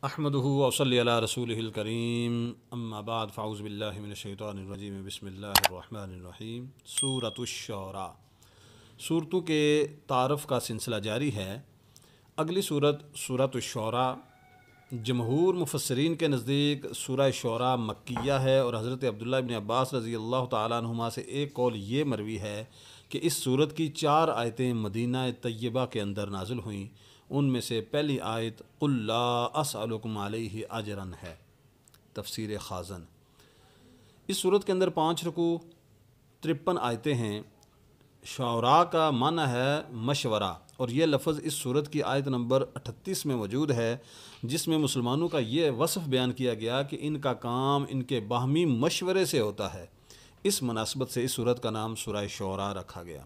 احمدہ وصلی علی رسولہ الکریم اما بعد فاعوذ باللہ من الشیطان الرجیم بسم اللہ الرحمن الرحیم سورۃ الشعراء۔ سورتوں کے تعارف کا سلسلہ جاری ہے۔ اگلی سورۃ الشعراء جمہور مفسرین کے نزدیک سورہ شعراء مکیہ ہے، اور حضرت عبداللہ ابن عباس رضی اللہ تعالیٰ عنہما سے ایک قول یہ مروی ہے کہ اس سورت کی 4 آیتیں مدینہ طیبہ کے اندر نازل ہوئیں۔ ان میں سے پہلی آیت قل لا اسألکم علیہ اجرا ہے، تفسیر خازن۔ اس صورت کے اندر 5 رکوع 53 آیتیں ہیں۔ شعراء کا معنی ہے مشورہ، اور یہ لفظ اس صورت کی آیت نمبر 38 میں موجود ہے، جس میں مسلمانوں کا یہ وصف بیان کیا گیا کہ ان کا کام ان کے باہمی مشورے سے ہوتا ہے۔ اس مناسبت سے اس صورت کا نام سورہ شعراء رکھا گیا۔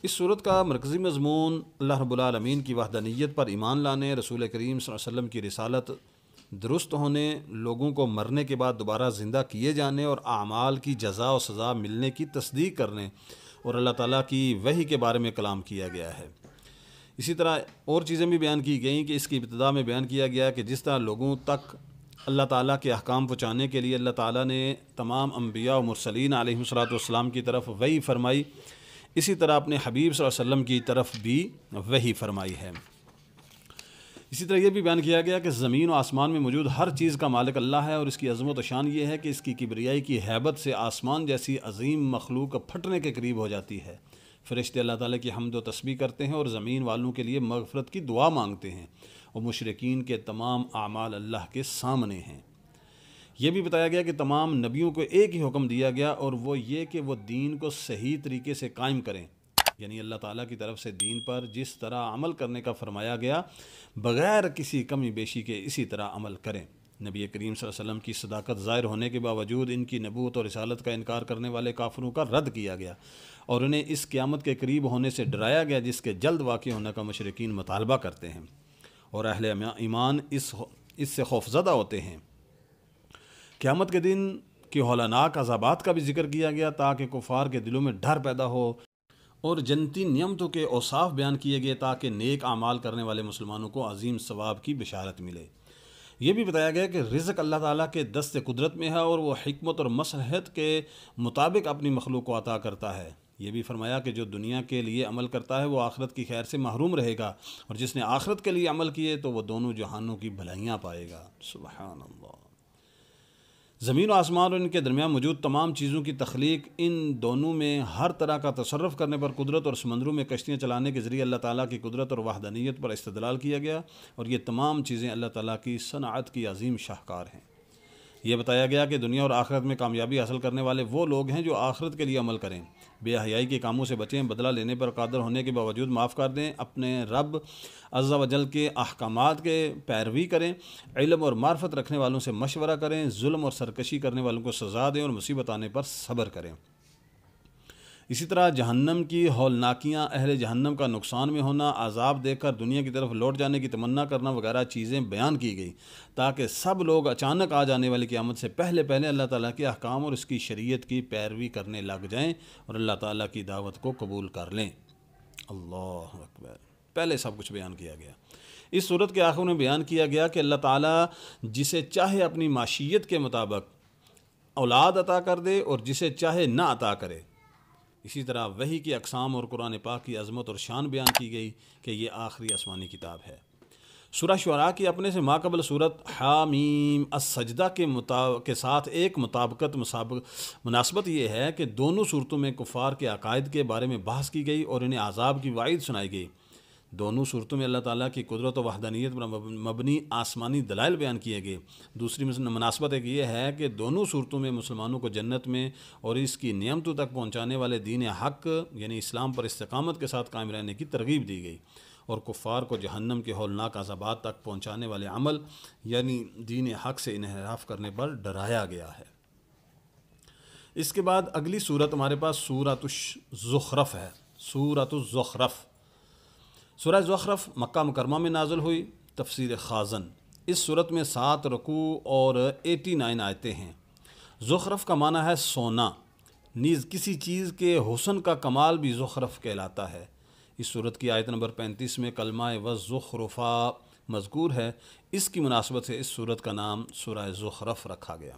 اس صورت کا مرکزی مضمون اللہ رب العالمین کی وحدانیت پر ایمان لانے، رسول کریم صلی اللہ علیہ وسلم کی رسالت درست ہونے، لوگوں کو مرنے کے بعد دوبارہ زندہ کیے جانے اور اعمال کی جزا و سزا ملنے کی تصدیق کرنے، اور اللہ تعالیٰ کی وحی کے بارے میں کلام کیا گیا ہے۔ اسی طرح اور چیزیں بھی بیان کی گئیں کہ اس کی ابتدا میں بیان کیا گیا کہ جس طرح لوگوں تک اللہ تعالیٰ کے احکام پہنچانے کے لیے اللہ تعالیٰ نے تمام انبیاء و مرسلین علیہم الصلوۃ والسلام کی طرف وحی فرمائی، اسی طرح اپنے حبیب صلی اللہ علیہ وسلم کی طرف بھی وحی فرمائی ہے۔ اسی طرح یہ بھی بیان کیا گیا کہ زمین و آسمان میں موجود ہر چیز کا مالک اللہ ہے، اور اس کی عظمت و شان یہ ہے کہ اس کی کبریائی کی ہیبت سے آسمان جیسی عظیم مخلوق پھٹنے کے قریب ہو جاتی ہے۔ فرشتے اللہ تعالیٰ کی حمد و تسبیح کرتے ہیں اور زمین والوں کے لیے مغفرت کی دعا مانگتے ہیں، اور مشرکین کے تمام اعمال اللہ کے سامنے ہیں۔ یہ بھی بتایا گیا کہ تمام نبیوں کو ایک ہی حکم دیا گیا، اور وہ یہ کہ وہ دین کو صحیح طریقے سے قائم کریں، یعنی اللہ تعالیٰ کی طرف سے دین پر جس طرح عمل کرنے کا فرمایا گیا بغیر کسی کمی بیشی کے اسی طرح عمل کریں۔ نبی کریم صلی اللہ علیہ وسلم کی صداقت ظاہر ہونے کے باوجود ان کی نبوت اور رسالت کا انکار کرنے والے کافروں کا رد کیا گیا، اور انہیں اس قیامت کے قریب ہونے سے ڈرایا گیا جس کے جلد واقع ہونے کا مشرکین مطالبہ کرتے ہیں، اور اہل ایمان اس سے خوفزدہ ہوتے ہیں۔ قیامت کے دن کی ہولناک عذابات کا بھی ذکر کیا گیا تاکہ کفار کے دلوں میں ڈر پیدا ہو، اور جنتی نعمتوں کے اوصاف بیان کیے گئے تاکہ نیک اعمال کرنے والے مسلمانوں کو عظیم ثواب کی بشارت ملے۔ یہ بھی بتایا گیا کہ رزق اللہ تعالیٰ کے دست قدرت میں ہے، اور وہ حکمت اور مصلحت کے مطابق اپنی مخلوق کو عطا کرتا ہے۔ یہ بھی فرمایا کہ جو دنیا کے لیے عمل کرتا ہے وہ آخرت کی خیر سے محروم رہے گا، اور جس نے آخرت کے لیے عمل کیے تو وہ دونوں جہانوں کی بھلائیاں پائے گا۔ سبحان اللہ۔ زمین و آسمان اور ان کے درمیان موجود تمام چیزوں کی تخلیق، ان دونوں میں ہر طرح کا تصرف کرنے پر قدرت، اور سمندروں میں کشتیاں چلانے کے ذریعے اللہ تعالیٰ کی قدرت اور وحدانیت پر استدلال کیا گیا، اور یہ تمام چیزیں اللہ تعالیٰ کی صنعت کی عظیم شاہکار ہیں۔ یہ بتایا گیا کہ دنیا اور آخرت میں کامیابی حاصل کرنے والے وہ لوگ ہیں جو آخرت کے لیے عمل کریں، بے حیائی کے کاموں سے بچیں، بدلہ لینے پر قادر ہونے کے باوجود معاف کر دیں، اپنے رب عز و جل کے احکامات کے پیروی کریں، علم اور معرفت رکھنے والوں سے مشورہ کریں، ظلم اور سرکشی کرنے والوں کو سزا دیں، اور مصیبت آنے پر صبر کریں۔ اسی طرح جہنم کی ہولناکیاں، اہل جہنم کا نقصان میں ہونا، عذاب دیکھ کر دنیا کی طرف لوٹ جانے کی تمنا کرنا وغیرہ چیزیں بیان کی گئی تاکہ سب لوگ اچانک آ جانے والی قیامت سے پہلے اللہ تعالیٰ کے احکام اور اس کی شریعت کی پیروی کرنے لگ جائیں، اور اللہ تعالیٰ کی دعوت کو قبول کر لیں۔ اللہ اکبر۔ پہلے سب کچھ بیان کیا گیا۔ اس صورت کے آخر میں بیان کیا گیا کہ اللہ تعالیٰ جسے چاہے اپنی معیشت کے مطابق اولاد عطا کر دے، اور جسے چاہے نہ عطا کرے۔ اسی طرح وحی کی اقسام اور قرآن پاک کی عظمت اور شان بیان کی گئی کہ یہ آخری آسمانی کتاب ہے۔ سورہ شعراء کی اپنے سے ماقبل صورت حامیم السجدہ کے ساتھ ایک مناسبت یہ ہے کہ دونوں صورتوں میں کفار کے عقائد کے بارے میں بحث کی گئی اور انہیں عذاب کی وعید سنائی گئی۔ دونوں صورتوں میں اللہ تعالیٰ کی قدرت و وحدانیت پر مبنی آسمانی دلائل بیان کیے گئے۔ دوسری مناسبت ایک یہ ہے کہ دونوں صورتوں میں مسلمانوں کو جنت میں اور اس کی نعمتوں تک پہنچانے والے دین حق یعنی اسلام پر استقامت کے ساتھ قائم رہنے کی ترغیب دی گئی، اور کفار کو جہنم کے ہولناک عذابات تک پہنچانے والے عمل یعنی دین حق سے انحراف کرنے پر ڈرایا گیا ہے۔ اس کے بعد اگلی صورت ہمارے پاس سورۃ الزخرف ہے۔ سورۃ الزخرف، سورہ زخرف مکہ مکرمہ میں نازل ہوئی، تفسیر خازن۔ اس صورت میں 7 رکوع اور 89 آیتیں ہیں۔ زخرف کا معنی ہے سونا، نیز کسی چیز کے حسن کا کمال بھی زخرف کہلاتا ہے۔ اس صورت کی آیت نمبر 35 میں کلمہ وزخرفا مذکور ہے، اس کی مناسبت سے اس صورت کا نام سورہ زخرف رکھا گیا۔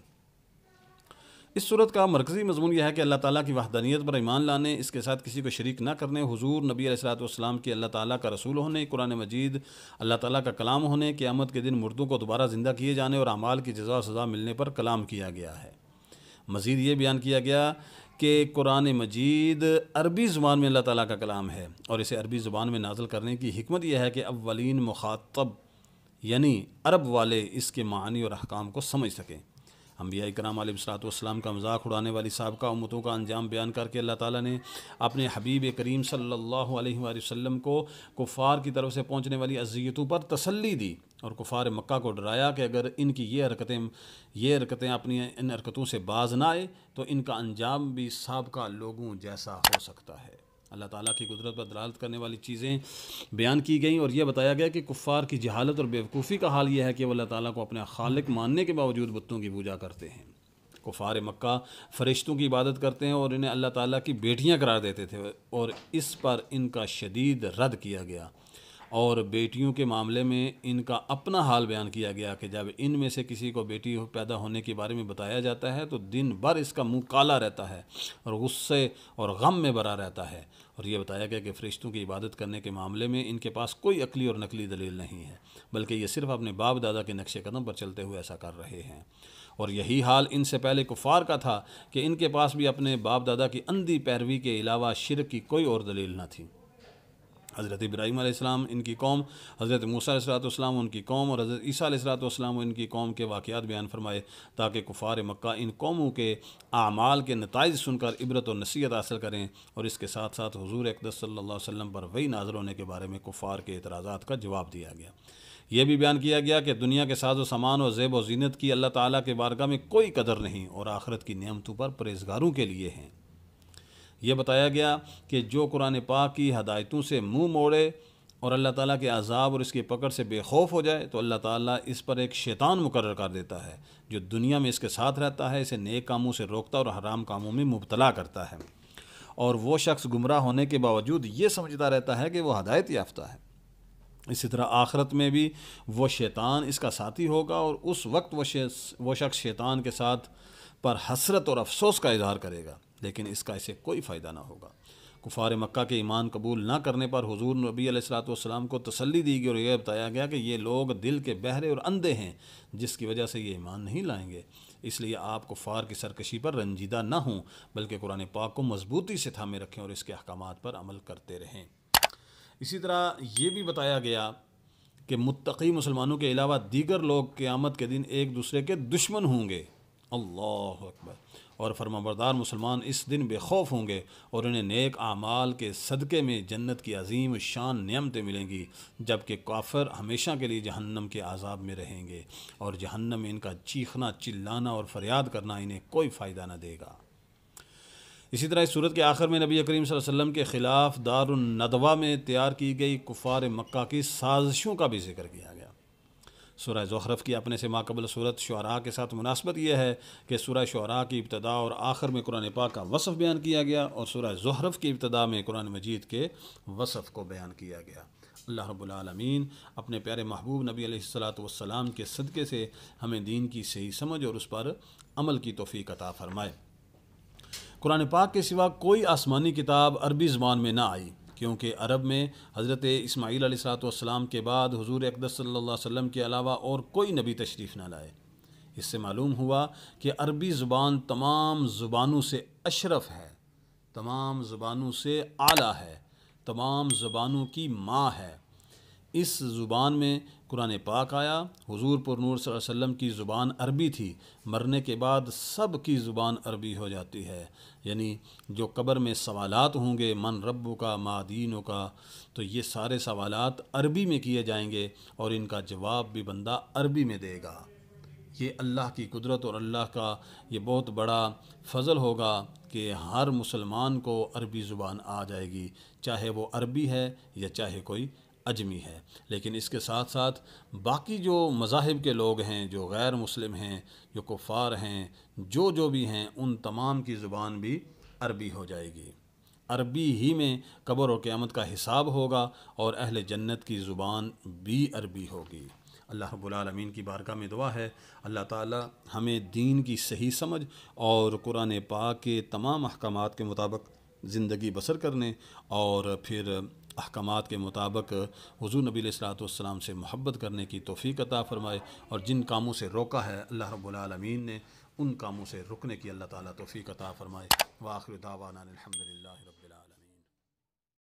اس صورت کا مرکزی مضمون یہ ہے کہ اللہ تعالیٰ کی وحدانیت پر ایمان لانے، اس کے ساتھ کسی کو شریک نہ کرنے، حضور نبی علیہ الصلوۃ والسلام کی اللہ تعالیٰ کا رسول ہونے، قرآن مجید اللہ تعالیٰ کا کلام ہونے، قیامت کے دن مردوں کو دوبارہ زندہ کیے جانے اور اعمال کی جزا و سزا ملنے پر کلام کیا گیا ہے۔ مزید یہ بیان کیا گیا کہ قرآن مجید عربی زبان میں اللہ تعالیٰ کا کلام ہے، اور اسے عربی زبان میں نازل کرنے کی حکمت یہ ہے کہ اولین مخاطب یعنی عرب والے اس کے معانی اور احکام کو سمجھ سکیں۔ انبیاء کرام علیہ الصلوۃ والسلام کا مذاق اڑانے والی سابقہ امتوں کا انجام بیان کر کے اللہ تعالیٰ نے اپنے حبیب کریم صلی اللہ علیہ وآلہ وسلم کو کفار کی طرف سے پہنچنے والی اذیتوں پر تسلی دی، اور کفار مکہ کو ڈرایا کہ اگر ان کی یہ حرکتیں اپنی ان حرکتوں سے باز نہ آئے تو ان کا انجام بھی سابقہ لوگوں جیسا ہو سکتا ہے۔ اللہ تعالیٰ کی قدرت پر دلالت کرنے والی چیزیں بیان کی گئیں، اور یہ بتایا گیا کہ کفار کی جہالت اور بیوقوفی کا حال یہ ہے کہ وہ اللہ تعالیٰ کو اپنے خالق ماننے کے باوجود بتوں کی پوجا کرتے ہیں۔ کفار مکہ فرشتوں کی عبادت کرتے ہیں اور انہیں اللہ تعالیٰ کی بیٹیاں قرار دیتے تھے، اور اس پر ان کا شدید رد کیا گیا، اور بیٹیوں کے معاملے میں ان کا اپنا حال بیان کیا گیا کہ جب ان میں سے کسی کو بیٹی پیدا ہونے کے بارے میں بتایا جاتا ہے تو دن بھر اس کا منہ کالا رہتا ہے اور غصے اور غم میں بھرا رہتا ہے، اور یہ بتایا گیا کہ فرشتوں کی عبادت کرنے کے معاملے میں ان کے پاس کوئی عقلی اور نقلی دلیل نہیں ہے، بلکہ یہ صرف اپنے باپ دادا کے نقش قدم پر چلتے ہوئے ایسا کر رہے ہیں۔ اور یہی حال ان سے پہلے کفار کا تھا کہ ان کے پاس بھی اپنے باپ دادا کی اندھی پیروی کے علاوہ شرک کی کوئی اور دلیل نہ تھی۔ حضرت ابراہیم علیہ السلام ان کی قوم، حضرت موسیٰ علیہ السلام ان کی قوم، اور حضرت عیسیٰ علیہ السلام ان کی قوم کے واقعات بیان فرمائے تاکہ کفار مکہ ان قوموں کے اعمال کے نتائج سن کر عبرت و نصیحت حاصل کریں، اور اس کے ساتھ ساتھ حضور اقدس صلی اللہ علیہ وسلم پر وحی نازل ہونے کے بارے میں کفار کے اعتراضات کا جواب دیا گیا۔ یہ بھی بیان کیا گیا کہ دنیا کے ساز و سامان اور زیب و زینت کی اللہ تعالیٰ کے بارگاہ میں کوئی قدر نہیں، اور آخرت کی نعمتوں پر پرہیزگاروں کے لیے ہیں۔ یہ بتایا گیا کہ جو قرآن پاک کی ہدایتوں سے منہ موڑے اور اللہ تعالیٰ کے عذاب اور اس کی پکڑ سے بے خوف ہو جائے تو اللہ تعالیٰ اس پر ایک شیطان مقرر کر دیتا ہے جو دنیا میں اس کے ساتھ رہتا ہے، اسے نیک کاموں سے روکتا اور حرام کاموں میں مبتلا کرتا ہے، اور وہ شخص گمراہ ہونے کے باوجود یہ سمجھتا رہتا ہے کہ وہ ہدایت یافتہ ہے۔ اسی طرح آخرت میں بھی وہ شیطان اس کا ساتھی ہوگا، اور اس وقت وہ شخص شیطان کے ساتھ پر حسرت اور افسوس کا اظہار کرے گا، لیکن اس کا اسے کوئی فائدہ نہ ہوگا۔ کفار مکہ کے ایمان قبول نہ کرنے پر حضور نبی علیہ الصلوۃ والسلام کو تسلی دی گئی، اور یہ بتایا گیا کہ یہ لوگ دل کے بہرے اور اندھے ہیں جس کی وجہ سے یہ ایمان نہیں لائیں گے، اس لیے آپ کفار کی سرکشی پر رنجیدہ نہ ہوں بلکہ قرآن پاک کو مضبوطی سے تھامے رکھیں اور اس کے احکامات پر عمل کرتے رہیں۔ اسی طرح یہ بھی بتایا گیا کہ متقی مسلمانوں کے علاوہ دیگر لوگ قیامت کے دن ایک دوسرے کے دشمن ہوں گے، اللہ اکبر، اور فرمانبردار مسلمان اس دن بے خوف ہوں گے، اور انہیں نیک اعمال کے صدقے میں جنت کی عظیم شان نعمتیں ملیں گی، جبکہ کافر ہمیشہ کے لیے جہنم کے عذاب میں رہیں گے، اور جہنم میں ان کا چیخنا، چلانا اور فریاد کرنا انہیں کوئی فائدہ نہ دے گا۔ اسی طرح اس صورت کے آخر میں نبی کریم صلی اللہ علیہ وسلم کے خلاف دار الندوہ میں تیار کی گئی کفار مکہ کی سازشوں کا بھی ذکر کیا گیا۔ سورہ زخرف کی اپنے سے ماقبل صورت شعراء کے ساتھ مناسبت یہ ہے کہ سورہ شعراء کی ابتدا اور آخر میں قرآن پاک کا وصف بیان کیا گیا، اور سورہ زخرف کی ابتدا میں قرآن مجید کے وصف کو بیان کیا گیا۔ اللہ رب العالمین اپنے پیارے محبوب نبی علیہ الصلوۃ والسلام کے صدقے سے ہمیں دین کی صحیح سمجھ اور اس پر عمل کی توفیق عطا فرمائے۔ قرآن پاک کے سوا کوئی آسمانی کتاب عربی زبان میں نہ آئی، کیونکہ عرب میں حضرت اسماعیل علیہ الصلوۃ والسلام کے بعد حضور اقدس صلی اللہ علیہ وسلم کے علاوہ اور کوئی نبی تشریف نہ لائے۔ اس سے معلوم ہوا کہ عربی زبان تمام زبانوں سے اشرف ہے، تمام زبانوں سے اعلیٰ ہے، تمام زبانوں کی ماں ہے۔ اس زبان میں قرآن پاک آیا۔ حضور پر نور صلی اللہ علیہ وسلم کی زبان عربی تھی، مرنے کے بعد سب کی زبان عربی ہو جاتی ہے، یعنی جو قبر میں سوالات ہوں گے من ربو کا ما دینو کا، تو یہ سارے سوالات عربی میں کیے جائیں گے اور ان کا جواب بھی بندہ عربی میں دے گا۔ یہ اللہ کی قدرت اور اللہ کا یہ بہت بڑا فضل ہوگا کہ ہر مسلمان کو عربی زبان آ جائے گی، چاہے وہ عربی ہے یا چاہے کوئی اجمی ہے۔ لیکن اس کے ساتھ ساتھ باقی جو مذاہب کے لوگ ہیں، جو غیر مسلم ہیں، جو کفار ہیں، جو بھی ہیں، ان تمام کی زبان بھی عربی ہو جائے گی۔ عربی ہی میں قبر و قیامت کا حساب ہوگا، اور اہل جنت کی زبان بھی عربی ہوگی۔ اللہ رب العالمین کی بارگاہ میں دعا ہے اللہ تعالی ہمیں دین کی صحیح سمجھ اور قرآن پاک کے تمام احکامات کے مطابق زندگی بسر کرنے، اور پھر احکامات کے مطابق حضور نبی علیہ الصلوۃ والسلام سے محبت کرنے کی توفیق عطا فرمائے، اور جن کاموں سے روکا ہے اللہ رب العالمین نے، ان کاموں سے رکنے کی اللہ تعالیٰ توفیق عطا فرمائے۔ وآخر دعوانا الحمدللہ رب